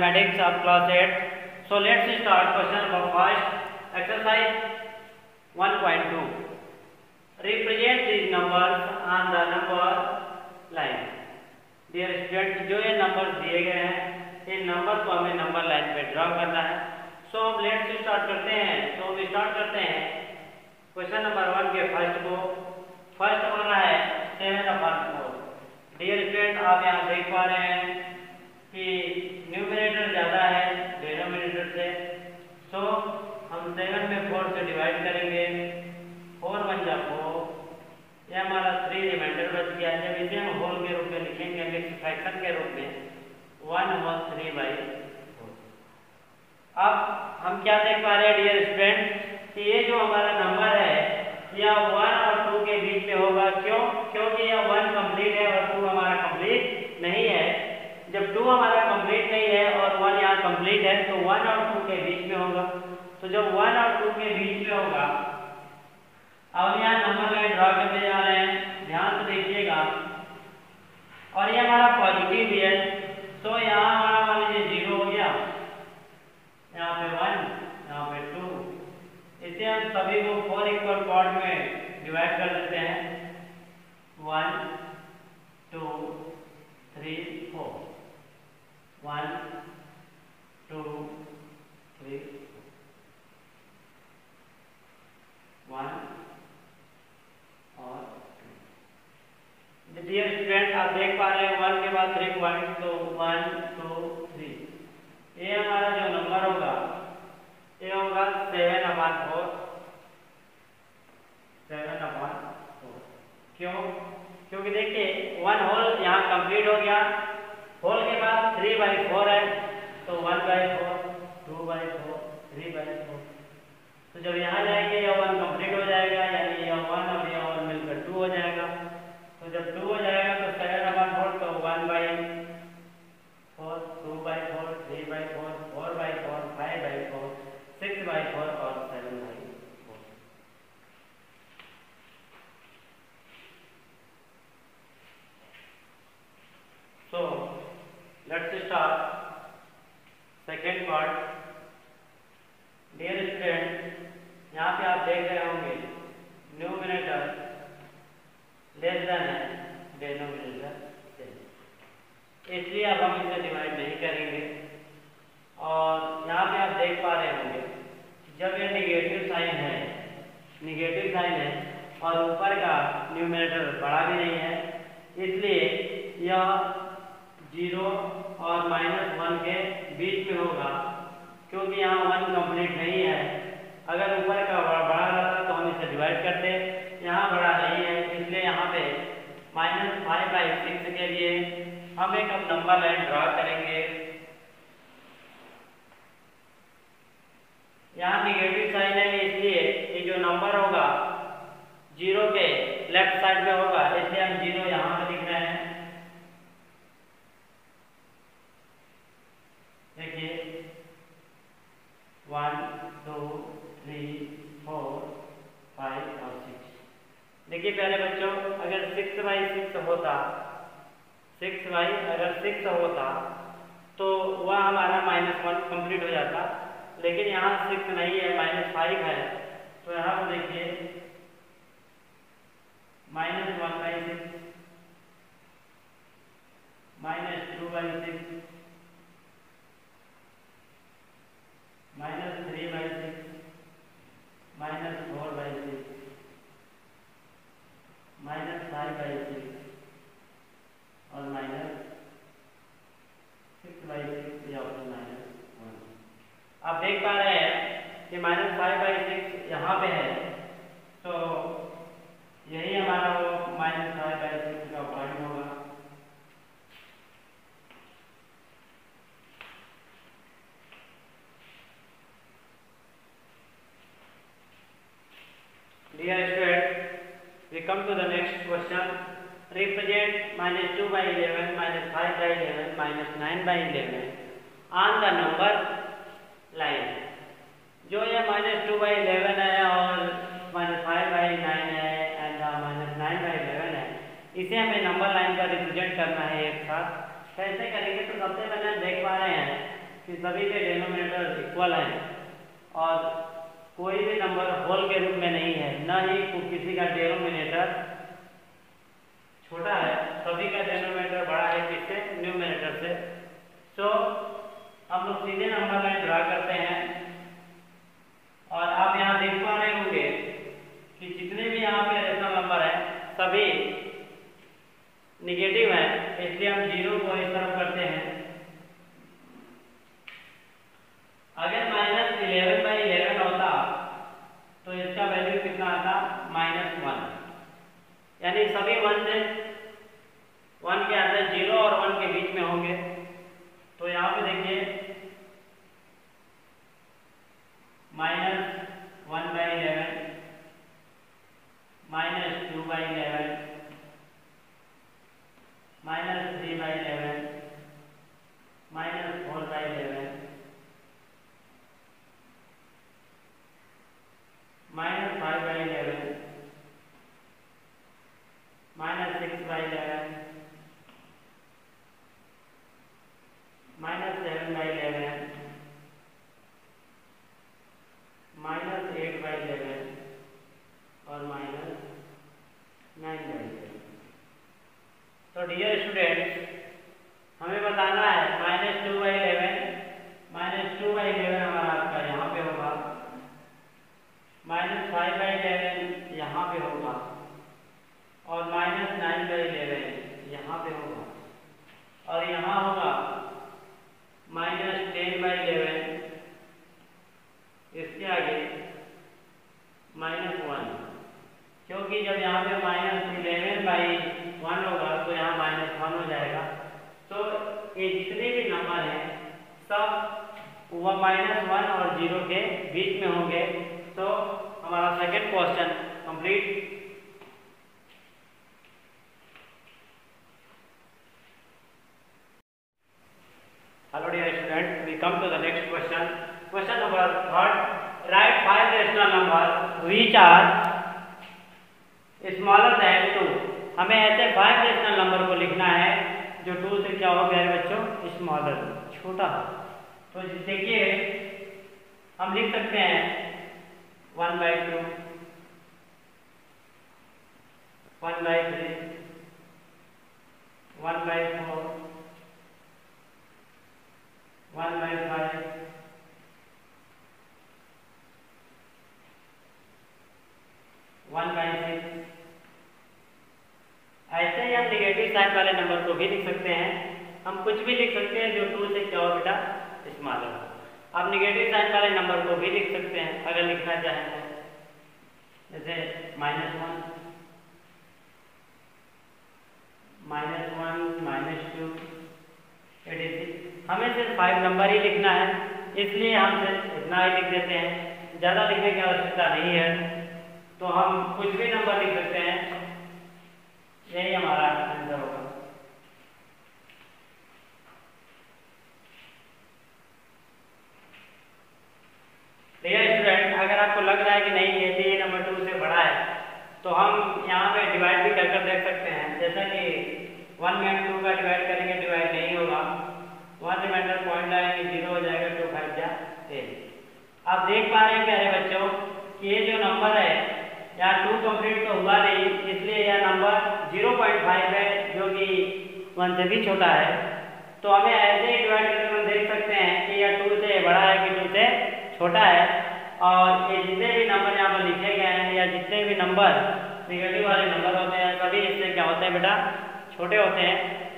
mathematics of class 8. So let's start question number first. Exercise 1.2. Represent these numbers on the number line. Dear students, जो ये numbers दिए गए हैं, इन numbers को हमें number line पे draw करना है. So let's start करते हैं. So we start करते हैं question number 1 के first को. First हमारा है 7/4. Dear students, आप यहाँ देख पा रहे हैं कि न्यूमरेटर ज़्यादा है डिनोमिनेटर से. सो हम 7 में 4 से डिवाइड करेंगे. 4 1 जा 4. ये हमारा 3 रिमाइंडर बच गया. जब इसे हम होल के रूप में लिखेंगे, मिक्स फ्रैक्शन के रूप में, 1 होल 3/4. अब हम क्या देख पा रहे हैं डियर स्टूडेंट कि ये जो हमारा नंबर है यह 1 और 2 के बीच में होगा. क्यों? क्योंकि यह 1 कंप्लीट है और 2 हमारा कंप्लीट नहीं है. जब 2 हमारा कंप्लीट नहीं है और 1 यहाँ कंप्लीट है तो 1 और 2 के बीच में होगा. तो जब 1 और 2 के बीच में होगा, अब यहाँ नंबर लाइन ड्रॉ करने जा रहे हैं. ध्यान से देखिएगा. और ये हमारा पॉजिटिव भी है. तो यहाँ हमारा मान लीजिए 0 हो गया, यहाँ पे 1, यहाँ पे 2. इसे हम सभी को 4 इक्वल पार्ट में डिवाइड कर देते हैं. 1 2 3 4. 1 2 3 1 और 2. डियर स्टूडेंट, आप देख पा रहे हैं 1 के बाद 3 पॉइंट, तो 1 2 3. ये हमारा जो नंबर होगा ये होगा 7/4. 7/4. क्यों? क्योंकि देखिए 1 होल यहाँ कंप्लीट हो गया. होल के बाद 3/4 है, तो 1/4, 2/4, 3/4. तो जब यहाँ जाएंगे यह 1 कंप्लीट हो जाएगा, यानी यह 1 और यह 1 मिलकर 2 हो जाएगा. तो जब 2 हो जाएगा तो 7/4 तो 1/4, 2/4, 3/4, 4/4, 5/4, 6/4 और 7/4. So let's start second part. Dear students, यहाँ पे आप देख रहे होंगे न्यूमरेटर लेस देन है डिनोमिनेटर से, इसलिए अब हम इसे डिवाइड नहीं करेंगे. और यहाँ पे आप देख पा रहे होंगे जब ये निगेटिव साइन है और ऊपर का न्यूमरेटर बड़ा भी नहीं है, इसलिए यह 0 और -1 के बीच में होगा. क्योंकि यहाँ 1 कंप्लीट नहीं है. अगर ऊपर का बड़ा रहता तो हम इसे डिवाइड करते. यहाँ बड़ा नहीं है, इसलिए यहाँ पे -5/6 के लिए हम एक अब नंबर लाइन ड्रॉ करेंगे. यहाँ निगेटिव साइन है, इसलिए ये जो नंबर होगा 0 के लेफ्ट साइड में होगा, इसलिए हम 0 यहाँ पे लिख रहे हैं. देखिए 1 2 3 4 5 और 6. देखिए प्यारे बच्चों, अगर 6/6 होता, 6 होता तो वह हमारा -1 कंप्लीट हो जाता. लेकिन यहाँ 6 नहीं है, -5 है. तो यहाँ पर देखिए -1/6, -2/6, -3/6, -4/6, -5/6 और -6/6 या -1. आप देख पा रहे हैं कि -5/6 यहाँ पे है, तो यही हमारा वो -5/6 का पॉइंट होगा. Dear students, we come to the next question. Represent -2/11, -5/11, -9/11 on the number line. जो ये -2/11 है और -5/9 है एंड -9/11 है, इसे हमें नंबर लाइन पर रिप्रेजेंट करना है एक साथ. कैसे करेंगे? तो सबसे पहले देख पा रहे हैं कि सभी के डिनोमिनेटर इक्वल हैं और कोई भी नंबर होल के रूप में नहीं है, न ही किसी का डिनोमिनेटर छोटा है, सभी का डिनोमिनेटर बड़ा है किससे, न्यूमिनेटर से। सो हम लोग सीधे नंबर लाइन ड्रा करते हैं और आप यहाँ देख पा रहे होंगे कि जितने भी यहाँ पे रेशनल नंबर है सभी निगेटिव है, इसलिए हम 0 को इस तरफ करते हैं। अगर -11/11 होता तो इसका वैल्यू कितना आता, -1, यानी सभी 1 से 1 के अंदर 0 और 1 के बीच में होंगे। तो यहाँ पे देखिए -1/11, -2/11, -3/11 -4/11 -5/11 -6/11 -7/11 -8/11 और -9/11। तो डियर स्टूडेंट्स, हमें बताना है -2/11 हमारा आपका यहाँ पे होगा, -5/11 यहाँ पे होगा और -9/11 यहाँ पे होगा और यहाँ होगा -10/11, इसके आगे -1, क्योंकि जब यहाँ पे -11/1 होगा तो यहाँ -1 हो जाएगा। तो ये जितने भी नंबर हैं सब वह -1 और 0 के बीच में होंगे। तो हमारा second question complete. Hello dear students, we come to the next question. Question number 3. Write 5 rational numbers which are smaller than 2. हमें ऐसे 5 रेशनल नंबर को लिखना है जो 2 से क्या हो गया बच्चों, स्मॉलर, छोटा। तो देखिए हम लिख सकते हैं 1/2, 1/3, 1/4, 1/5, 1/6। ऐसे ही हम निगेटिव साइन वाले नंबर को भी लिख सकते हैं। हम कुछ भी लिख सकते हैं जो 2 से क्या हो बेटा, स्मॉलर। आप निगेटिव साइन वाले नंबर को भी लिख सकते हैं अगर लिखना चाहें तो, जैसे -1, -2, etc। हमें सिर्फ 5 नंबर ही लिखना है, इसलिए हम सिर्फ इतना ही लिख देते हैं, ज़्यादा लिखने की आवश्यकता नहीं है। तो हम कुछ भी नंबर लिख सकते हैं, यही हमारा आंसर होगा। डियर स्टूडेंट, अगर आपको लग रहा है कि नहीं ये नंबर 2 से बड़ा है तो हम यहाँ पे डिवाइड भी कर देख सकते हैं। जैसा कि 1 में 2 का डिवाइड करेंगे, डिवाइड नहीं होगा, 1 रिमाइंडर पॉइंट लाएंगे, 0 हो जाएगा, 2 5 जा 10। आप देख पा रहे हैं प्यारे बच्चों कि ये जो नंबर है यहाँ 2 कंप्लीट तो हुआ नहीं, इसलिए यह नंबर 0.5 है जो कि 1 से भी छोटा है। तो हमें ऐसे ही डिवाइड करके हम देख सकते हैं कि यह 2 से बड़ा है कि 2 से छोटा है। और ये जितने भी नंबर यहाँ पर लिखे गए हैं या जितने भी नंबर निगेटिव वाले नंबर होते हैं सभी इससे क्या होते हैं बेटा, छोटे होते हैं।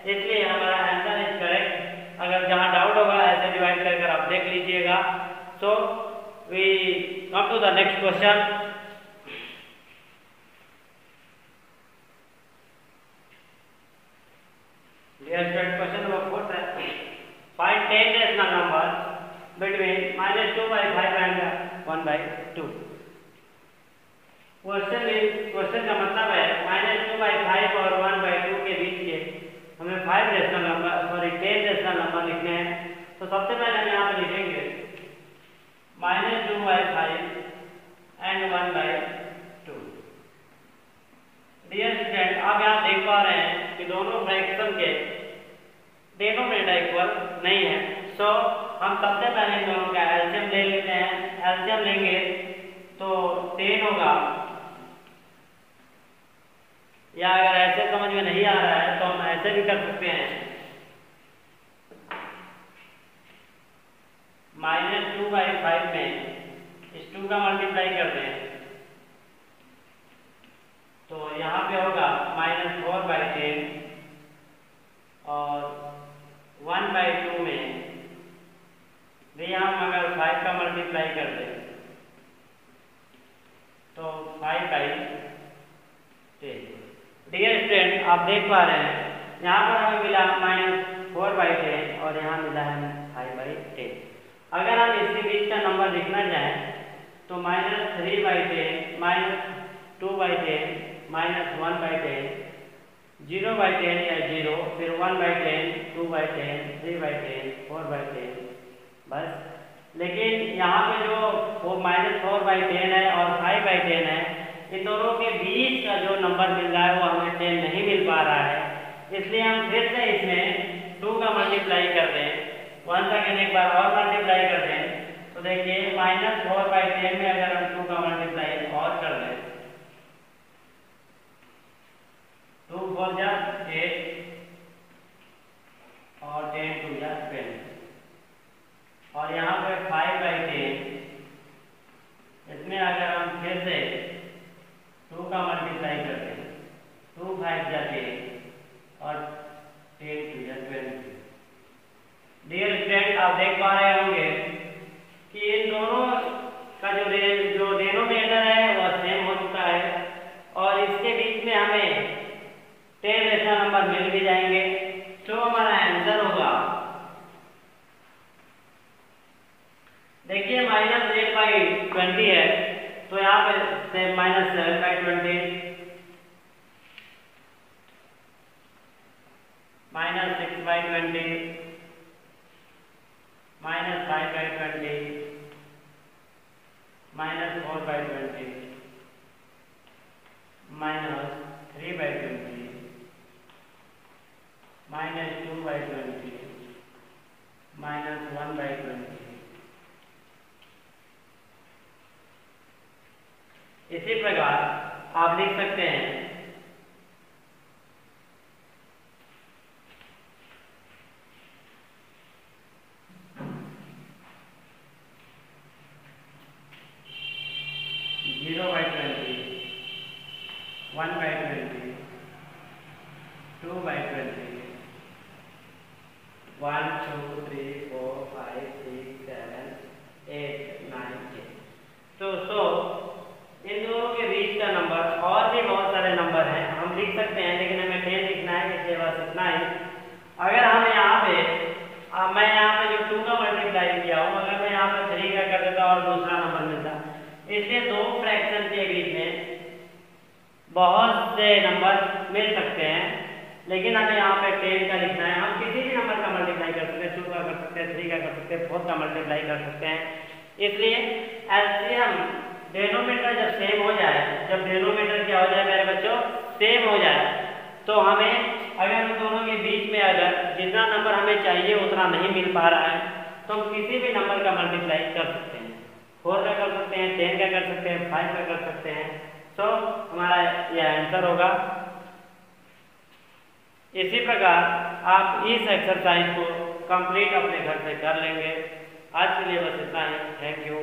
इसलिए हमारा आंसर इज करेक्ट। अगर जहाँ डाउट होगा ऐसे डिवाइड कर आप देख लीजिएगा। So we come to the next question. Question number 4 है, find 10 rational numbers between -2/5 and 1/2। Question का मतलब है -2/5 और 1/2 के बीच के हमें 5 रेशनल नंबर 10 रेशनल नंबर लिखने हैं। तो सबसे पहले हम यहाँ पे लिखेंगे -2/5 and 1/2। डियर स्टूडेंट, आप यहाँ देख पा रहे हैं कि दोनों फ्रैक्शन के डिनोमिनेटर इक्वल नहीं है। सो हम सबसे पहले इन दोनों का एलसीएम ले लेते हैं। एलसीएम लेंगे तो 10 होगा, या अगर ऐसे समझ में नहीं आ रहा है तो हम ऐसे भी कर सकते हैं, -2/5 में इस 2 का मल्टीप्लाई कर दें तो यहाँ पे होगा -4/10 और 1/2 में भी हम अगर 5 का मल्टीप्लाई कर दें तो 5/10। डियर स्टूडेंट, आप देख पा रहे हैं यहाँ पर हमें मिला -4/10 और यहाँ मिला है 5/10। अगर हम इसके बीच का नंबर लिखना चाहें तो -3/10, -2/10, -1/10, 0/10 या 0, फिर 1/10, 2/10, 3/10, 4/10, बस। लेकिन यहाँ पे जो वो -4/10 है और 5/10 है, इन दोनों के बीच का जो नंबर मिल रहा है वो हमें 10 नहीं मिल पा रहा है, इसलिए हम फिर से इसमें 2 का मल्टीप्लाई कर दें। 1 सेकेंड एक बार और मल्टीप्लाई कर दें तो देखिए -4/10 में अगर हम 2 का मल्टीप्लाई और कर दें 2 4 जा 8 और 10 2 जा 20 और यहाँ पे 5/10, इसमें अगर हम फिर से 2 का मल्टीप्लाई कर दें 2 5 जा 10 और 10 2 जा 20। डियर स्टूडेंट, आप देख पा रहे होंगे कि इन दोनों का जो डिनोमिनेटर है वो सेम हो चुका है और इसके बीच में हमें 10 ऐसा नंबर मिल भी जाएंगे। तो हमारा आंसर होगा, देखिए -8/20 है तो यहाँ पे से -7/20, -6/20, -5/20, -4/20, -3/20, -2/20, -1/20। इसी प्रकार आप लिख सकते हैं 0/20, 1/20, 2/20, 1 2 3 4 5 6 7 8 9 10। तो इन दोनों के बीच का नंबर और भी बहुत सारे नंबर हैं, हम लिख सकते हैं, लेकिन हमें 10 लिखना है, इसलिए बस इतना ही। अगर हम यहाँ पे मैं यहाँ पे जो 2 का मल्टीप्लाई किया हूँ, अगर मैं यहाँ पे 3 का कर देता और दूसरा नंबर मिलता, इसलिए दो फ्रैक्शन के बीच में बहुत से नंबर मिल सकते हैं, लेकिन हमें यहाँ पे 10 का लिखना है। हम किसी भी नंबर का मल्टीप्लाई कर सकते हैं, 2 का कर सकते हैं, 3 का कर सकते हैं, 4 का मल्टीप्लाई कर सकते हैं। इसलिए एलसीएम डेनोमीटर जब सेम हो जाए, जब डेनोमीटर क्या हो जाए मेरे बच्चों, सेम हो जाए, तो हमें अगर उन दोनों के बीच में अगर जितना नंबर हमें चाहिए उतना नहीं मिल पा रहा है तो हम किसी भी नंबर का मल्टीप्लाई कर सकते हैं। 4 का कर सकते हैं, 10 का कर सकते हैं, 5 का कर सकते हैं। तो हमारा यह आंसर होगा। इसी प्रकार आप इस एक्सरसाइज को कंप्लीट अपने घर से कर लेंगे। आज के लिए बस इतना ही। Thank you.